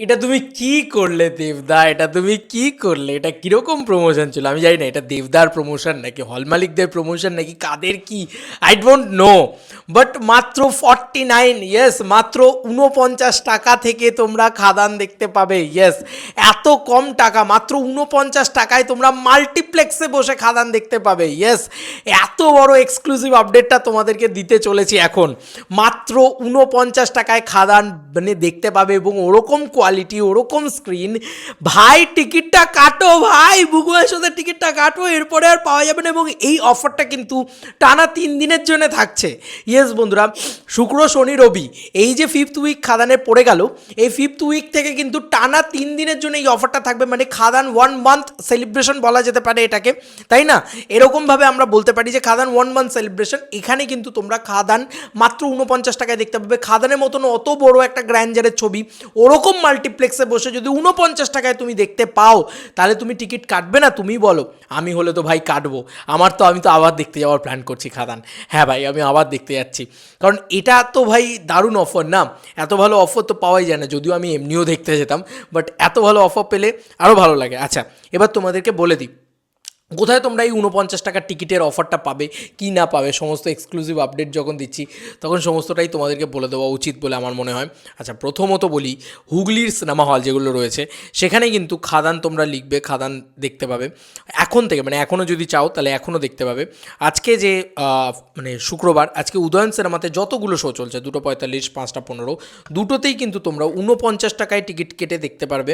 এটা তুমি কি করলে দেবদা? এটা তুমি কি করলে? এটা কিরকম প্রমোশন ছিল আমি জানি না। এটা দেবদার প্রমোশন নাকি হল মালিকদের প্রমোশন নাকি কাদের কি, আই ডোন্ট নো। বাট মাত্র 49, ইয়েস, মাত্র 49 টাকা থেকে তোমরা খাদান দেখতে পাবে। ইয়েস, এত কম টাকা, মাত্র 49 টাকায় তোমরা মাল্টিপ্লেক্সে বসে খাদান দেখতে পাবে। ইয়েস, এত বড় এক্সক্লুসিভ আপডেটটা তোমাদেরকে দিতে চলেছি এখন। মাত্র 49 টাকায় খাদান মানে দেখতে পাবে, এবং ওরকম কোয়ালিটি, ওরকম স্ক্রিন। ভাই টিকিটটা কাটো ভাই, বুগুয়ের সাথে টিকিটটা কাটো, এরপরে আর পাওয়া যাবে না। এবং এই অফারটা কিন্তু টানা 3 দিনের জন্য থাকছে। ইয়েস বন্ধুরা, শুক্র শনি রবি, এই যে 5th উইক খাদানে পড়ে গেল, এই 5th উইক থেকে কিন্তু টানা 3 দিনের জন্য এই অফারটা থাকবে। মানে খাদান 1 মান্থ সেলিব্রেশন বলা যেতে পারে এটাকে, তাই না? এরকমভাবে আমরা বলতে পারি যে খাদান 1 মান্থ সেলিব্রেশন। এখানে কিন্তু তোমরা খাদান মাত্র 49 টাকায় দেখতে পাবে। খাদানের মতন অত বড় একটা গ্র্যান্ডারের ছবি ওরকম মাল্টিপ্লেক্সে বসে যদি 49 টাকায় তুমি দেখতে পাও, তাহলে তুমি টিকিট কাটবে না? তুমি বলো। আমি হলে তো ভাই কাটবো। আমি তো আবার দেখতে যাওয়ার প্ল্যান করছি খাদান। হ্যাঁ ভাই, আমি আবার দেখতে যাচ্ছি, কারণ এটা তো ভাই দারুণ অফার না? এত ভালো অফার তো পাওয়াই যায় না, যদিও আমি এমনিও দেখতে যেতাম, বাট এত ভালো অফার পেলে আরও ভালো লাগে। আচ্ছা, এবার তোমাদেরকে বলে দিই কোথায় তোমরা এই 49 টাকার টিকিটের অফারটা পাবে কি না পাবে। সমস্ত এক্সক্লুসিভ আপডেট যখন দিচ্ছি তখন সমস্তটাই তোমাদেরকে বলে দেওয়া উচিত বলে আমার মনে হয়। আচ্ছা, প্রথমত বলি, হুগলির সিনেমা হল যেগুলো রয়েছে সেখানে কিন্তু খাদান তোমরা লিখবে, খাদান দেখতে পাবে এখন থেকে। মানে এখনও যদি চাও তাহলে এখনও দেখতে পাবে। আজকে যে মানে শুক্রবার, আজকে উদয়ন সিনেমাতে যতগুলো শো চলছে, 2:45, 5:15, দুটোতেই কিন্তু তোমরা 49 টাকায় টিকিট কেটে দেখতে পারবে।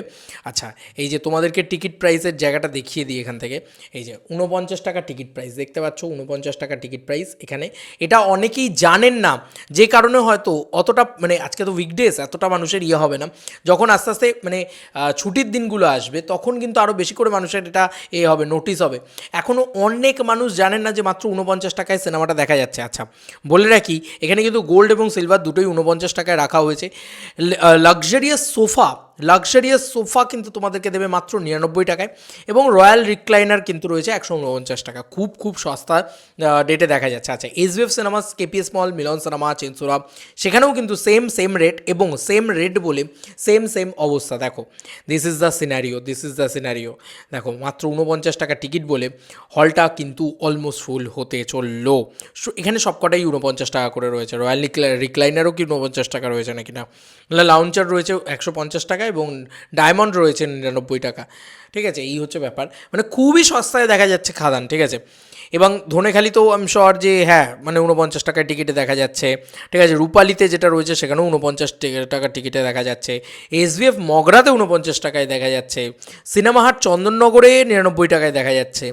আচ্ছা, এই যে তোমাদেরকে টিকিট প্রাইসের জায়গাটা দেখিয়ে দিই এখান থেকে। এই যে 49 টাকা টিকিট প্রাইস দেখতে পাচ্ছ, 49 টাকা টিকিট প্রাইস এখানে। এটা অনেকেই জানেন না, যে কারণে হয়তো অতটা, মানে আজকে তো উইকডেজ, এতটা মানুষের হবে না। যখন আস্তে আস্তে মানে ছুটির দিনগুলো আসবে তখন কিন্তু আরও বেশি করে মানুষের এটা হবে, নোটিস হবে। এখনও অনেক মানুষ জানেন না যে মাত্র 49 টাকায় সিনেমাটা দেখা যাচ্ছে। আচ্ছা, বলে রাখি, এখানে কিন্তু গোল্ড এবং সিলভার দুটোই 49 টাকায় রাখা হয়েছে। লাক্সারিয়াস সোফা কিন্তু তোমাদেরকে দেবে মাত্র 99 টাকায়, এবং রয়্যাল রিক্লাইনার কিন্তু রয়েছে 149 টাকা। খুব খুব সস্তা ডেটে দেখা যাচ্ছে। আচ্ছা, এসবিএফ সিনেমাস, কেপিএস মল, মিলন সিনেমা, চেনসোরা, সেখানেও কিন্তু সেম রেট, এবং সেম রেট বলে সেম অবস্থা। দেখো, দিস ইজ দ্য সিনারিও। দেখো, মাত্র 49 টাকা টিকিট বলে হলটা কিন্তু অলমোস্ট ফুল হতে চললো। এখানে সবকটাই 49 টাকা করে রয়েছে। রয়্যাল রিক্লাইনারও কি 49 টাকা রয়েছে নাকি? না, লাউঞ্চার রয়েছে 150 টাকা, এবং ডায়মন্ড রয়েছে 99 টাকা। ঠিক আছে, এই হচ্ছে ব্যাপার। মানে খুবই সস্তায় দেখা যাচ্ছে খাদান। ঠিক আছে, এবং ধনেখালি তো আমি শহর যে, হ্যাঁ মানে 49 টাকায় টিকিটে দেখা যাচ্ছে। ঠিক আছে, রূপালিতে যেটা রয়েছে সেখানেও 49 টাকা টিকিটে দেখা যাচ্ছে। এসভিএফ মগরাতে 49 টাকায় দেখা যাচ্ছে। সিনেমাহাট চন্দননগরে 99 টাকায় দেখা যাচ্ছে।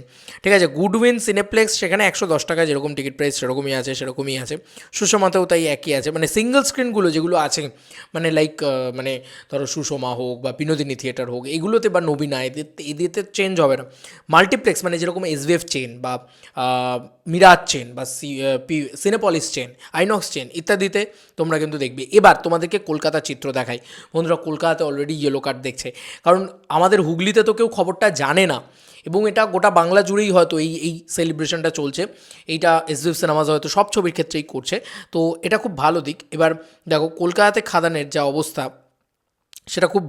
ঠিক আছে, গুডউইন সিনেপ্লেক্স সেখানে 110 টাকা, যেরকম টিকিট প্রাইস সেরকমই আছে। সুষমাতেও তাই একই আছে। মানে সিঙ্গল স্ক্রিনগুলো যেগুলো আছে, মানে লাইক মানে ধরো সুষমা হোক বা বিনোদিনী থিয়েটার হোক, এগুলোতে বা নবীনা, এদেরতে চেঞ্জ হবে না। মাল্টিপ্লেক্স মানে যেরকম এসভিএফ চেন বা মিরাজ চেন বা সিনেপলিস চেন, আইনক্স চেন ইত্যাদিতে তোমরা কিন্তু দেখবে। এবার তোমাদেরকে কলকাতার চিত্র দেখাই। বন্ধুরা, কলকাতাতে অলরেডি ইয়েলো কার্ড দেখছে, কারণ আমাদের হুগলিতে তো কেউ খবরটা জানে না, এবং এটা গোটা বাংলা জুড়েই হয়তো এই সেলিব্রেশনটা চলছে। এইটা এসভিএফ সিনেমাস হয়তো সব ছবির ক্ষেত্রেই করছে, তো এটা খুব ভালো দিক। এবার দেখো, কলকাতাতে খাদানের যা অবস্থা সেটা খুব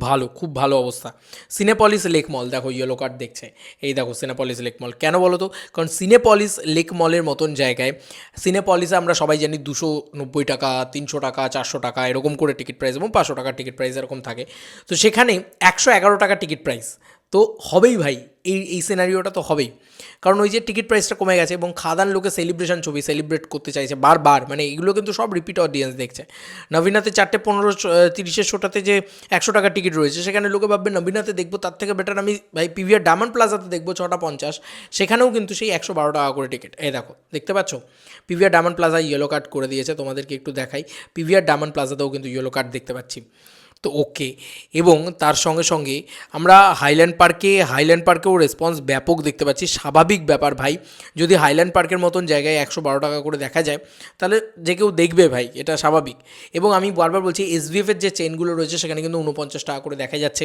ভালো অবস্থা। সিনেপলিস লেক মল দেখো, ইয়েলো কার্ড দেখছে। এই দেখো সিনেপলিস লেক মল, কেন বলো তো? কারণ সিনেপলিস লেক মলের মতন জায়গায়, সিনেপলিসে আমরা সবাই জানি 290 টাকা, 300 টাকা, 400 টাকা এরকম করে টিকিট প্রাইস, এবং 500 টাকার টিকিট প্রাইস এরকম থাকে। তো সেখানে 111 টাকা টিকিট প্রাইস তো হবেই ভাই। এই সিনারিওটা তো হবেই, কারণ ওই যে টিকিট প্রাইসটা কমে গেছে, এবং খাদান লোকে সেলিব্রেশন ছবি সেলিব্রেট করতে চাইছে বারবার। মানে এগুলো কিন্তু সব রিপিট অডিয়েন্স দেখছে। নবীনাতে 4:15-30 শোটাতে যে 100 টাকার টিকিট রয়েছে, সেখানে লোকে ভাববে নবীনাতে দেখবো, তার থেকে বেটার আমি ভাই পিভিআর ডায়মন্ড প্লাজাতে দেখবো 6:50। সেখানেও কিন্তু সেই 112 টাকা করে টিকিট। এই দেখো, দেখতে পাচ্ছ PVR diamond plaza yellow card করে দিয়েছে। তোমাদেরকে একটু দেখাই, পিভিআর ডায়মন্ড প্লাজাতেও কিন্তু ইয়েলো কার্ড দেখতে পাচ্ছি। তো ওকে, এবং তার সঙ্গে সঙ্গে আমরা হাইল্যান্ড পার্কেও রেসপন্স ব্যাপক দেখতে পাচ্ছি। স্বাভাবিক ব্যাপার ভাই, যদি হাইল্যান্ড পার্কের মতন জায়গায় 112 টাকা করে দেখা যায়, তাহলে যে কেউ দেখবে ভাই, এটা স্বাভাবিক। এবং আমি বারবার বলছি, এসভিএফের যে চেনগুলো রয়েছে সেখানে কিন্তু 49 টাকা করে দেখা যাচ্ছে।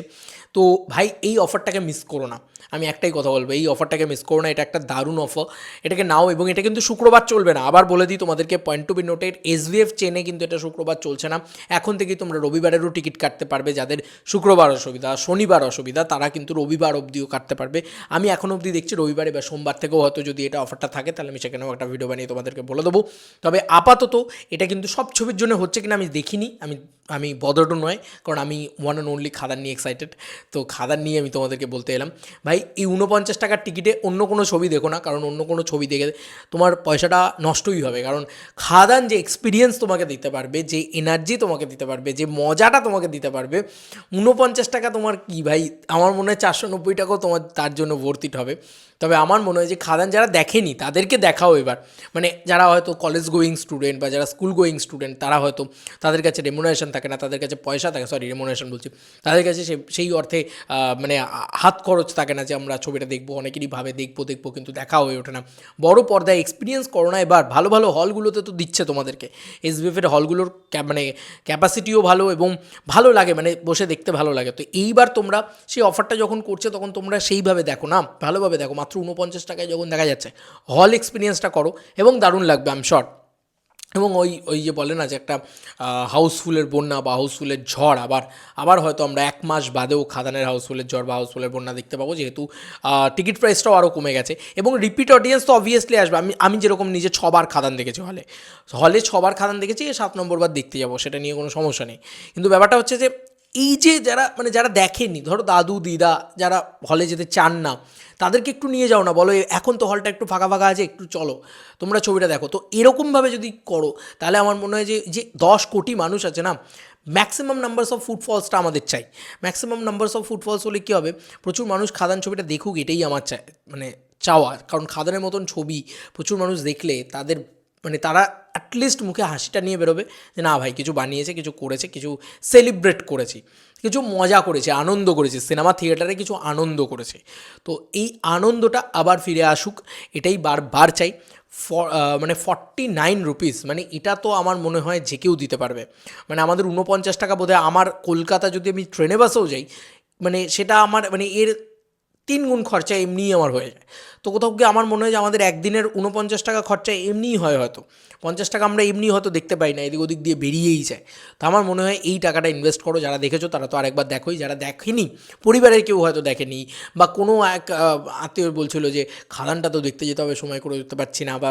তো ভাই, এই অফারটাকে মিস করো না। আমি একটাই কথা বলবো, এই অফারটাকে মিস করো না। এটা একটা দারুণ অফার, এটাকে নাও। এবং এটা কিন্তু শুক্রবার চলবে না, আবার বলে দিই তোমাদেরকে, point to be noted, SVF চেনে কিন্তু এটা শুক্রবার চলছে না। এখন থেকেই তোমরা রবিবারেরও টিকিট কাটতে পারবে, যাদের শুক্রবার অসুবিধা, শনিবার অসুবিধা, তারা কিন্তু রবিবার অবধিও কাটতে পারবে। আমি এখন অবধি দেখছি রবিবারে বা সোমবার থেকেও হয়তো যদি এটা অফারটা থাকে তাহলে আমি সেখানেও একটা ভিডিও বানিয়ে তোমাদেরকে বলে দেবো। তবে আপাতত এটা কিন্তু সব ছবির জন্য হচ্ছে কিনা আমি দেখিনি, আমি বদরও নয়, কারণ আমি ওয়ান অ্যান্ড অনলি খাদান নিয়ে এক্সাইটেড। তো খাদান নিয়ে আমি তোমাদেরকে বলতে এলাম ভাই, এই 49 টাকার টিকিটে অন্য কোনো ছবি দেখো না, কারণ অন্য কোনো ছবি দেখে তোমার পয়সাটা নষ্টই হবে। কারণ খাদান যে এক্সপিরিয়েন্স তোমাকে দিতে পারবে, যে এনার্জি তোমাকে দিতে পারবে, যে মজাটা তোমাকে দিতে পারবে, 49 টাকা তোমার কি ভাই, আমার মনে হয় 490 টাকাও তোমার তার জন্য ভর্তিট হবে। তবে আমার মনে হয় যে খাদান যারা দেখেনি তাদেরকে দেখাও এবার, মানে যারা হয়তো কলেজ গোয়িং স্টুডেন্ট বা যারা স্কুল গোয়িং স্টুডেন্ট, তারা হয়তো তাদের কাছে রেমুনারেশন থাকে না, তাদের কাছে পয়সা থাকে, সরি রেমুনারেশন বলছি, তাদের কাছে সেই অর্থে মানে হাত খরচ থাকে না যে আমরা ছবিটা দেখবো, অনেকেরই ভাবে দেখবো কিন্তু দেখা হয়ে ওঠে না। বড় পর্দায় এক্সপিরিয়েন্স করো না এবার, ভালো ভালো হলগুলোতে তো দিচ্ছে তোমাদেরকে, এসবিএফের হলগুলোর মানে ক্যাপাসিটিও ভালো এবং ভালো লাগে, মানে বসে দেখতে ভালো লাগে। তো এইবার তোমরা সেই অফারটা যখন করছে তখন তোমরা সেইভাবে দেখো না, ভালোভাবে দেখো, মাত্র 49 টাকায় যখন দেখা যাচ্ছে, হল এক্সপিরিয়েন্সটা করো এবং দারুণ লাগবে আই এম শর্ট। এবং ওই যে বলে না যে একটা হাউসফুলের বন্যা বা হাউসফুলের ঝড়, আবার হয়তো আমরা 1 মাস বাদেও খাদানের হাউসফুলের ঝড় বা হাউসফুলের বন্যা দেখতে পাবো, যেহেতু টিকিট প্রাইসটাও আরও কমে গেছে এবং রিপিট অডিয়েন্স তো অবভিয়াসলি আসবে। আমি যেরকম নিজে 6 বার খাদান দেখেছি, হলে 6 বার খাদান দেখেছি, 7 নম্বর বার দেখতে যাবো, সেটা নিয়ে কোনো সমস্যা নেই। কিন্তু ব্যাপারটা হচ্ছে যে এই যে যারা দেখেনি, ধরো দাদু দিদা যারা হলে যেতে চান না, তাদেরকে একটু নিয়ে যাও না, বলো এখন তো হলটা একটু ফাঁকা ফাঁকা আছে, একটু চলো তোমরা ছবিটা দেখো। তো এরকমভাবে যদি করো তাহলে আমার মনে হয় যে 10 কোটি মানুষ আছে না, ম্যাক্সিমাম নাম্বারস অফ ফুটফলসটা আমাদের চাই। ম্যাক্সিমাম নাম্বারস অফ ফুটফলস হলে কী হবে, প্রচুর মানুষ খাদান ছবিটা দেখুক, এটাই আমার মানে চাওয়া। কারণ খাদানের মতন ছবি প্রচুর মানুষ দেখলে তাদের মানে তারা অ্যাটলিস্ট মুখে হাসিটা নিয়ে বেরোবে যে না ভাই কিছু বানিয়েছে, কিছু করেছে, কিছু সেলিব্রেট করেছি, কিছু মজা করেছে, আনন্দ করেছে, সিনেমা থিয়েটারে কিছু আনন্দ করেছে। তো এই আনন্দটা আবার ফিরে আসুক, এটাই বারবার চাই। মানে 49 রুপিস, মানে এটা তো আমার মনে হয় যে কেউ দিতে পারবে। মানে আমাদের 49 টাকা বোধহয়, আমার কলকাতা যদি আমি ট্রেনে বাসেও যাই, মানে সেটা আমার মানে এর 3 গুণ খরচা এমনিই আমার হয়ে যায়। তো কোথাও গিয়ে আমার মনে হয় যে আমাদের একদিনের 49 টাকা খরচা এমনিই হয়, হয়তো 50 টাকা আমরা এমনি হয়তো দেখতে পাই না, এদিক ওদিক দিয়ে বেরিয়েই যায়। তো আমার মনে হয় এই টাকাটা ইনভেস্ট করো, যারা দেখেছো তারা তো আরেকবার দেখোই, যারা দেখেনি, পরিবারের কেউ হয়তো দেখেনি, বা কোনো এক আত্মীয় বলছিল যে খাদানটা তো দেখতে যেতে হবে, সময় করে দেখতে পাচ্ছি না, বা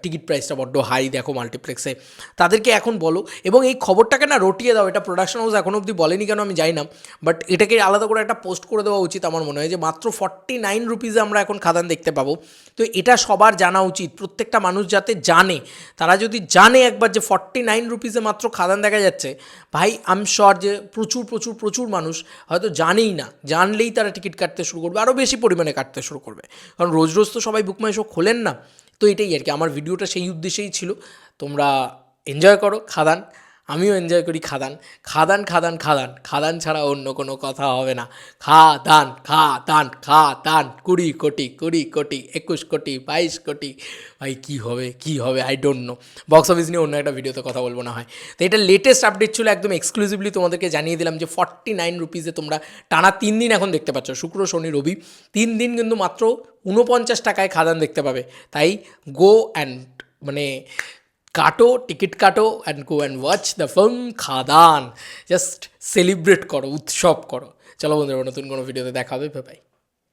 টিকিট প্রাইসটা বড্ড হাই দেখো মাল্টিপ্লেক্সে, তাদেরকে এখন বলো এবং এই খবরটাকে না রটিয়ে দাও। এটা প্রোডাকশন হাউস এখন অবধি বলেনি কেন আমি জানি না, বাট এটাকে আলাদা করে একটা পোস্ট করে দেওয়া উচিত আমার মনে হয়, যে মাত্র 49 রুপিসে আমরা এখন খাদান দেখতে পাবো। তো এটা সবার জানা উচিত, প্রত্যেকটা মানুষ যাতে জানে, তারা যদি জানে একবার যে 49 রুপিসে মাত্র খাদান দেখা যাচ্ছে, ভাই আই এম শিওর যে প্রচুর প্রচুর প্রচুর মানুষ হয়তো জানেই না, জানলেই তারা টিকিট কাটতে শুরু করবে, আরও বেশি পরিমাণে কাটতে শুরু করবে, কারণ রোজ রোজ তো সবাই বুক মাই শো খোলেন না। তো এটাই আর কি, আমার ভিডিওটা সেই উদ্দেশ্যেই ছিল। তোমরা এনজয় করো খাদান, আমিও এনজয় করি খাদান। খাদান খাদান খাদান খাদান ছাড়া অন্য কোনো কথা হবে না। খাদান খাদান খাদান 20 কোটি 20 কোটি 21 কোটি 22 কোটি, ভাই কী হবে I don't know. Box office নিয়ে অন্য একটা ভিডিওতে কথা বলবো না হয়। তো এটা লেটেস্ট আপডেট ছিল, একদম এক্সক্লুসিভলি তোমাদেরকে জানিয়ে দিলাম যে 49 রুপিসে তোমরা টানা 3 দিন এখন দেখতে পাচ্ছ, শুক্র শনি রবি 3 দিন কিন্তু মাত্র 49 টাকায় খাদান দেখতে পাবে। তাই গো অ্যান্ড মানে কাটো, টিকিট কাটো and go and watch the film Khadaan, just celebrate করো, উৎসব করো। চলো বন্ধুরা, নতুন কোনো ভিডিওতে দেখা হবে, বাই বাই।